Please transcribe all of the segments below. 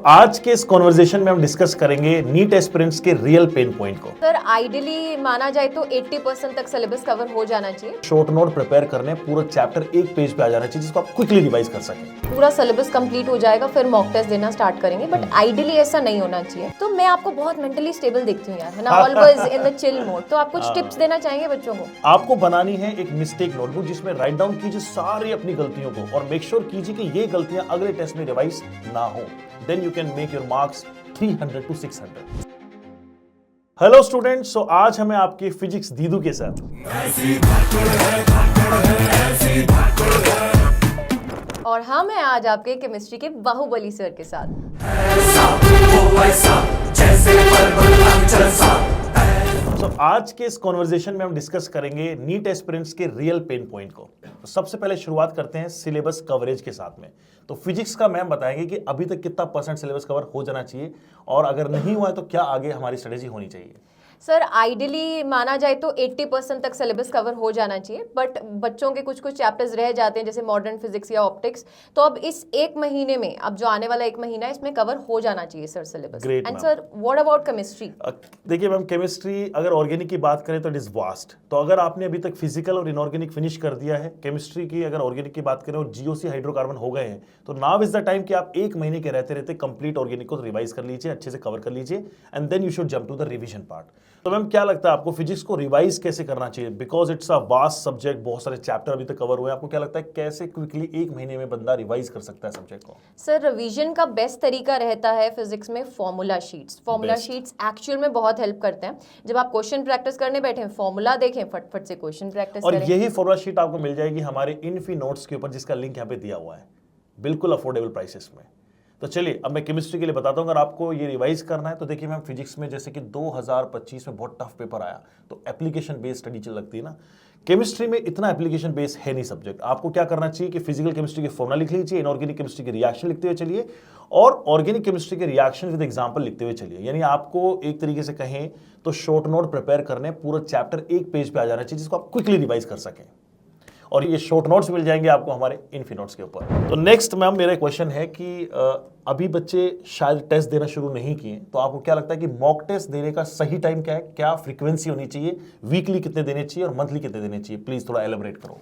आज के इस कॉन्वर्जेशन में हम डिस्कस करेंगे नीट एस्पिरेंट्स के रियल पेन पॉइंट को। सर आइडियली माना जाए तो 80% तक सिलेबस कवर हो जाना चाहिए। शॉर्ट नोट प्रिपेयर करने पूरा चैप्टर एक पेज पे आ जाना चाहिए जिसको आप क्विकली रिवाइज कर सकें। पूरा सिलेबस कंप्लीट हो जाएगा फिर मॉक टेस्ट देना स्टार्ट करेंगे, बट आइडियली ऐसा नहीं होना चाहिए। तो मैं आपको बहुत मेंटली स्टेबल देखती हूँ यार, है ना, always in the chill mode. तो आप कुछ टिप्स देना चाहेंगे बच्चों को? आपको बनानी है एक मिस्टेक नोटबुक जिसमें राइट डाउन कीजिए सारी अपनी गलतियों को और मेक श्योर कीजिए कि ये गलतियां अगले टेस्ट में रिवाइज ना हो। Then you can make your marks 300 to 600। Hello students, so आज हमें आपके फिजिक्स दीदू के साथ और हम हैं आज आपके केमिस्ट्री के बाहुबली सर के साथ। आज के इस कॉन्वर्जेशन में हम डिस्कस करेंगे नीट एस्पिरेंट्स के रियल पेन पॉइंट को। तो सबसे पहले शुरुआत करते हैं सिलेबस कवरेज के साथ में। तो फिजिक्स का मैम बताएंगे कि अभी तक कितना परसेंट सिलेबस कवर हो जाना चाहिए और अगर नहीं हुआ है तो क्या आगे हमारी स्ट्रेटेजी होनी चाहिए। सर आइडियली माना जाए तो 80% तक सिलेबस कवर हो जाना चाहिए, बट बच्चों के कुछ चैप्टर्स रह जाते हैं जैसे मॉडर्न फिजिक्स या ऑप्टिक्स। तो अब इस एक महीने में, अब जो आने वाला एक महीना है, इसमें कवर हो जाना चाहिए sir syllabus. And sir what about chemistry? देखिए मैम, केमिस्ट्री अगर ऑर्गेनिक की बात करें तो इट इज वास्ट। तो अगर आपने अभी तक फिजिकल और इनऑर्गेनिक फिनिश कर दिया है, केमिस्ट्री की अगर ऑर्गेनिक की बात करें और जीओसी हाइड्रोकार्बन हो गए हैं, तो नाउ इज द टाइम कि आप एक महीने के रहते रहते कंप्लीट ऑर्गेनिक को रिवाइज कर लीजिए, अच्छे से कवर कर लीजिए and then you should jump to the revision part. तो मैम क्या लगता है आपको फिजिक्स को रिवाइज कैसे करना चाहिए? Because it's a vast subject, बहुत सारे चैप्टर अभी तक कवर हुए। आपको क्या लगता है कैसे क्विकली एक महीने में बंदा रिवाइज कर सकता है सब्जेक्ट को? सर रिवीजन का बेस्ट तरीका रहता है फिजिक्स में formula sheets. Formula sheets actual में बहुत हेल्प करते हैं। जब आप क्वेश्चन प्रैक्टिस करने बैठे, फॉर्मूला देखें, फटफट से क्वेश्चन प्रैक्टिस और करें। यही फॉर्मूला शीट आपको मिल जाएगी हमारे इनफी नोट्स के ऊपर, जिसका लिंक यहाँ पे दिया हुआ है, बिल्कुल अफोर्डेबल प्राइसेस में। तो चलिए अब मैं केमिस्ट्री के लिए बताता हूँ। अगर आपको ये रिवाइज करना है तो देखिए मैम, फिजिक्स में जैसे कि 2025 में बहुत टफ पेपर आया तो एप्लीकेशन बेस्ड स्टडी चल लगती है ना। केमिस्ट्री में इतना एप्लीकेशन बेस है नहीं सब्जेक्ट। आपको क्या करना चाहिए कि फिजिकल केमिस्ट्री के फॉर्मूला लिख लीजिए, इनऑर्गेनिक केमिस्ट्री के रिएक्शन लिखते हुए चलिए और ऑर्गेनिक केमिस्ट्री के रिएक्शन विद एग्जांपल लिखते हुए चलिए। यानी आपको एक तरीके से कहें तो शॉर्ट नोट प्रिपेयर करने पूरा चैप्टर एक पेज पे आ जाना चाहिए जिसको आप क्विकली रिवाइज कर सकें। और ये शॉर्ट नोट्स मिल जाएंगे आपको हमारे इनफी नोट्स के ऊपर। तो नेक्स्ट मैम मेरा क्वेश्चन है कि अभी बच्चे शायद टेस्ट देना शुरू नहीं किए, तो आपको क्या लगता है कि मॉक टेस्ट देने का सही टाइम क्या है? क्या फ्रीक्वेंसी होनी चाहिए? वीकली कितने देने चाहिए और मंथली कितने देने चाहिए? प्लीज थोड़ा एलेबरेट करो।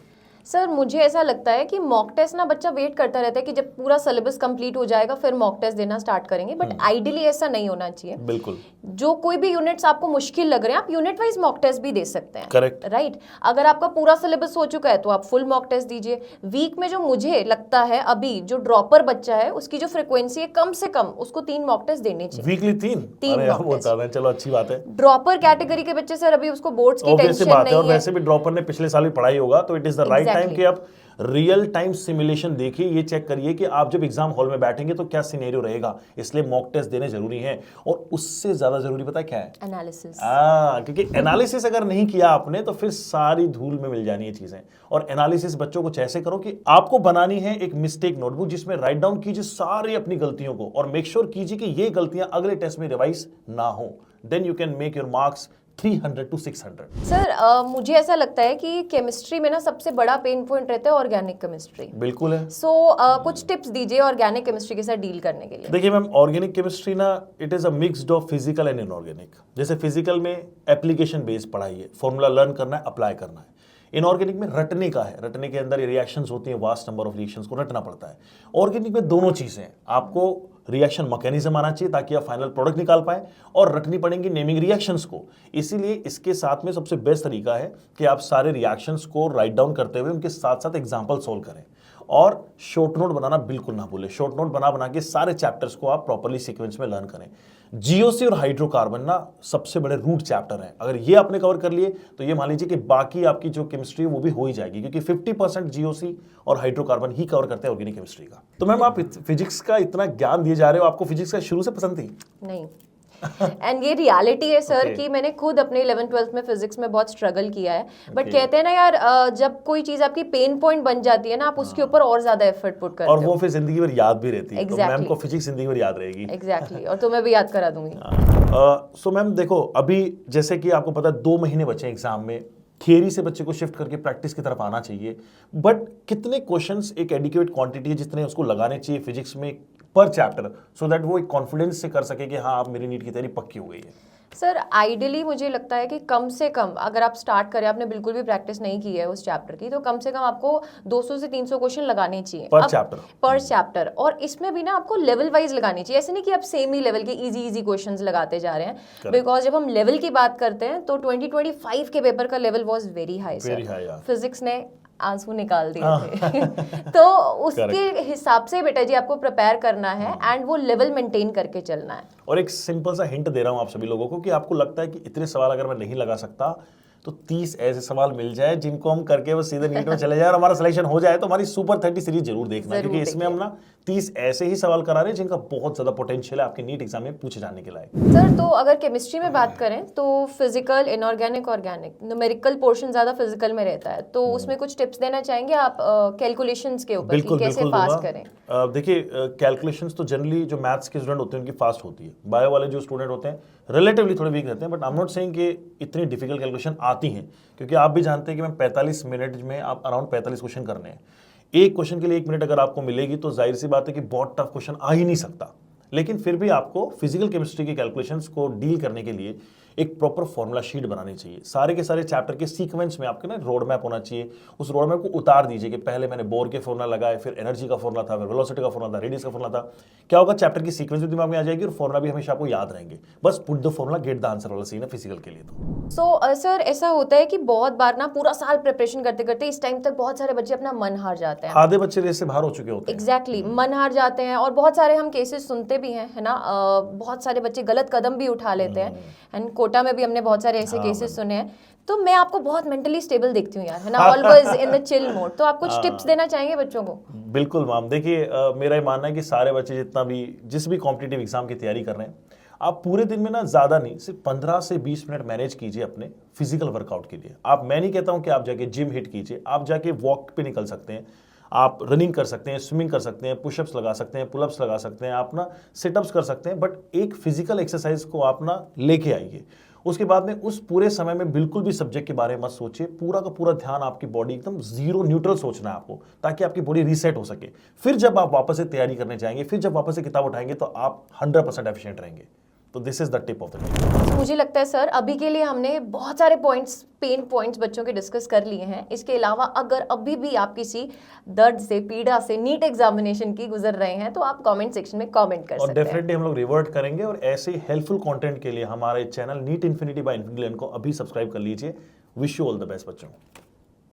सर मुझे ऐसा लगता है कि मॉक टेस्ट ना बच्चा वेट करता रहता है कि जब पूरा सिलेबस कंप्लीट हो जाएगा फिर मॉक टेस्ट देना स्टार्ट करेंगे, बट आइडियली ऐसा नहीं होना चाहिए। बिल्कुल। जो कोई भी यूनिट्स आपको मुश्किल लग रहे हैं, आप यूनिट वाइज मॉक टेस्ट भी दे सकते हैं। Correct, right. अगर आपका पूरा सिलेबस हो चुका है तो आप फुल मॉक टेस्ट दीजिए। वीक में जो मुझे लगता है अभी जो ड्रॉपर बच्चा है उसकी जो फ्रीक्वेंसी है, कम से कम उसको 3 मॉक टेस्ट देने चाहिए। वीकली 3? अरे बहुत ज्यादा है। चलो अच्छी बात है। ड्रॉपर कैटेगरी के बच्चे सर अभी उसको बोर्ड्स की टेंशन नहीं है और वैसे भी ड्रॉपर ने पिछले साल भी पढ़ाई होगा, तो it is the right time कि आप रियल टाइम सिमुलेशन देखिए, ये चेक करिए कि आप जब एग्जाम हॉल में बैठेंगे तो क्या सिनेरियो रहेगा। इसलिए मॉक टेस्ट देने जरूरी है। और उससे ज्यादा जरूरी पता है क्या है? एनालिसिस। क्योंकि एनालिसिस अगर नहीं किया आपने तो फिर सारी धूल में मिल जानी है चीजें। और एनालिसिस बच्चों को ऐसे करो कि आपको बनानी है एक मिस्टेक नोटबुक जिसमें राइट डाउन कीजिए सारी अपनी गलतियों को और मेक श्योर कीजिए कि ये गलतियां अगले टेस्ट में रिवाइज ना हो। Then you can make your marks 300 to 600। Sir मुझे ऐसा लगता है कि केमिस्ट्री में ना सबसे बड़ा पेन पॉइंट रहता है ऑर्गेनिक केमिस्ट्री। बिल्कुल है। सो कुछ टिप्स दीजिए ऑर्गेनिक केमिस्ट्री के साथ डील करने के लिए। देखिए मैम, ऑर्गेनिक केमिस्ट्री ना it is a mixed of physical and inorganic. जैसे फिजिकल में एप्लीकेशन बेस्ड पढ़ाई है, फॉर्मूला लर्न करना है, अप्लाई करना है। इनऑर्गेनिक में रटने का है, रटने के अंदर रिएक्शंस होती हैं, वास्ट नंबर ऑफ रिएक्शंस को रटना पड़ता है। ऑर्गेनिक में दोनों चीजें हैं। आपको रिएक्शन मैकेनिज्म आना चाहिए ताकि आप फाइनल प्रोडक्ट निकाल पाए और रटनी पड़ेंगी नेमिंग रिएक्शंस को। इसीलिए इसके साथ में सबसे बेस्ट तरीका है कि आप सारे रिएक्शंस को राइट डाउन करते हुए उनके साथ साथ एग्जांपल सोल्व करें और शॉर्ट नोट बनाना बिल्कुल ना भूलें। शॉर्ट नोट बना के सारे चैप्टर्स को आप प्रॉपर्ली सीक्वेंस में लर्न करें। जीओसी और हाइड्रोकार्बन ना सबसे बड़े रूट चैप्टर हैं। अगर ये आपने कवर कर लिए तो ये मान लीजिए कि बाकी आपकी जो केमिस्ट्री है वो भी हो ही जाएगी, क्योंकि 50% जीओसी और हाइड्रोकार्बन ही कवर करते हैं ऑर्गेनिक केमिस्ट्री का। तो मैम आप फिजिक्स का इतना ज्ञान दिए जा रहे हो, आपको फिजिक्स का शुरू से पसंद थी? नहीं। एंड ये रियलिटी है सर कि मैंने खुद अपने 11th-12th में फिजिक्स में बहुत स्ट्रगल किया है। बट कहते हैं ना यार, जब कोई चीज आपकी पेन पॉइंट बन जाती है ना, आप उसके ऊपर और ज्यादा एफर्ट पुट करते हो और वो फिर जिंदगी भर याद भी रहती है। Exactly. तो मैम को फिजिक्स जिंदगी भर याद रहेगी। एग्जैक्टली और तुम्हें भी याद करा दूंगी। सो मैम देखो, अभी जैसे कि आपको पता है 2 महीने बचे एग्जाम में। थियरी से बच्चे को शिफ्ट करके प्रैक्टिस की तरफ आना चाहिए। बट कितने क्वेश्चंस एक एडिक्वेट क्वांटिटी है जितने उसको लगाने चाहिए फिजिक्स में पर चैप्टर, सो दैट वो एक कॉन्फिडेंस से कर सके कि हाँ अब मेरी नीट की तैयारी पक्की हो गई है। सर आइडियली मुझे लगता है कि कम से कम अगर आप स्टार्ट करें, आपने बिल्कुल भी प्रैक्टिस नहीं की है उस चैप्टर की, तो कम से कम आपको 200 से 300 क्वेश्चन लगाने चाहिए पर चैप्टर, पर चैप्टर। और इसमें भी ना आपको लेवल वाइज लगानी चाहिए, ऐसे नहीं कि आप सेम ही लेवल के इजी क्वेश्चंस लगाते जा रहे हैं, बिकॉज जब हम लेवल की बात करते हैं तो 2025 के पेपर का level was very high sir. Physics ने आंसू निकाल दिए थे तो उसके हिसाब से बेटा जी आपको प्रिपेयर करना है एंड वो लेवल मेंटेन करके चलना है। और एक सिंपल सा हिंट दे रहा हूं आप सभी लोगों को कि आपको लगता है कि इतने सवाल अगर मैं नहीं लगा सकता तो 30 ऐसे सवाल मिल जाए जिनको हम करके वो सीधे नीट में चले जाए और हमारा सिलेक्शन हो जाए, तो हमारी सुपर 30 सीरीज जरूर देखना, क्योंकि इसमें हम ना 30 ऐसे ही सवाल करा रहे हैं जिनका बहुत ज्यादा पोटेंशियल है आपके नीट एग्जाम में पूछे जाने के लायक। सर तो अगर केमिस्ट्री में बात करें तो physical, inorganic, organic, numerical portion ज्यादा फिजिकल में रहता है, तो उसमें कुछ टिप्स देना चाहेंगे आप कैलकुलेशंस के ऊपर कि कैसे फास्ट करें? देखिए कैलकुलेशंस तो जनरली जो मैथ्स के स्टूडेंट होते हैं उनकी फास्ट होती है, बायो वाले जो स्टूडेंट होते हैं रिलेटिवली थोड़े वीक रहते हैं, but I am not saying कि इतनी डिफिकल्ट कैलकुलेशन आती हैं, क्योंकि आप भी जानते हैं कि मैं 45 मिनट में आप अराउंड 45 क्वेश्चन करने हैं। एक क्वेश्चन के लिए 1 मिनट अगर आपको मिलेगी तो जाहिर सी बात है कि बहुत टफ क्वेश्चन आ ही नहीं सकता, लेकिन फिर भी आपको फिजिकल केमिस्ट्री के कैलकुलेशंस को डील करने के लिए एक प्रॉपर फॉर्मूला शीट बनानी चाहिए। सारे के सारे चैप्टर के सीक्वेंस में आपके ना रोड मैप होना चाहिए, उस रोड मैप को उतार दीजिए कि पहले मैंने बोर के फॉर्मूला लगाए, फिर एनर्जी का फॉर्मूला था, फिर वेलोसिटी का फॉर्मूला था, रेडियस का फॉर्मूला था। क्या होगा, चैप्टर की सीक्वेंस भी दिमाग में आ जाएगी और फॉर्मूला भी हमेशा आपको याद रहेंगे। बस put the formula get the answer वाला सीन है फिजिकल के लिए। तो सर ऐसा होता है कि बहुत बार ना पूरा साल प्रिपरेशन करते करते इस टाइम तक बहुत सारे बच्चे अपना मन हार जाते हैं। आधे बच्चे रेस से बाहर हो चुके होते हैं। एग्जैक्टली मन हार जाते हैं, और बहुत सारे हम केसेस सुनते भी हैं, है ना, बहुत सारे बच्चे गलत कदम भी उठा लेते हैं, एंड कोटा में भी हमने बहुत सारे ऐसे केसेस सुने हैं। तो मैं आपको बहुत मेंटली स्टेबल देखती हूँ यार, है ना, always in the chill mode. तो आप कुछ टिप्स देना चाहेंगे बच्चों को? बिल्कुल मैम, देखिए मेरा ये मानना है कि सारे बच्चे जिस भी कॉम्पिटिटिव एग्जाम की तैयारी कर रहे हैं, आप पूरे दिन में ना ज़्यादा नहीं, सिर्फ 15 से 20 मिनट मैनेज कीजिए अपने फिजिकल वर्कआउट के लिए। मैं नहीं कहता हूं कि आप जाके जिम हिट कीजिए, आप जाके वॉक पे निकल सकते हैं, आप रनिंग कर सकते हैं, स्विमिंग कर सकते हैं, पुशअप्स लगा सकते हैं, पुलअप्स लगा सकते हैं, आप ना सिटअप्स कर सकते हैं, बट एक फिजिकल एक्सरसाइज को आप ना लेके आइए। उसके बाद में उस पूरे समय में बिल्कुल भी सब्जेक्ट के बारे में मत सोचिए, पूरा का पूरा ध्यान आपकी बॉडी एकदम जीरो न्यूट्रल सोचना है आपको, ताकि आपकी बॉडी रीसेट हो सके। फिर जब आप वापस से तैयारी करने जाएंगे, फिर जब वापस से किताब उठाएंगे, तो आप 100% एफिशिएंट रहेंगे। तो this is the tip of the day. मुझे लगता है सर अभी के लिए हमने बहुत सारे पॉइंट्स, पेन पॉइंट्स बच्चों के डिस्कस कर लिए हैं। इसके अलावा अगर अभी भी आप किसी दर्द से, पीड़ा से नीट एग्जामिनेशन की गुजर रहे हैं, तो आप कमेंट सेक्शन में कमेंट कर सकते हैं। और डेफिनेटली हम लोग रिवर्ट करेंगे, और ऐसे ही हेल्पफुल कंटेंट के लिए हमारे channel NEET infinity by infinity learn को अभी सब्सक्राइब कर लीजिए। Wish you all the best बच्चों।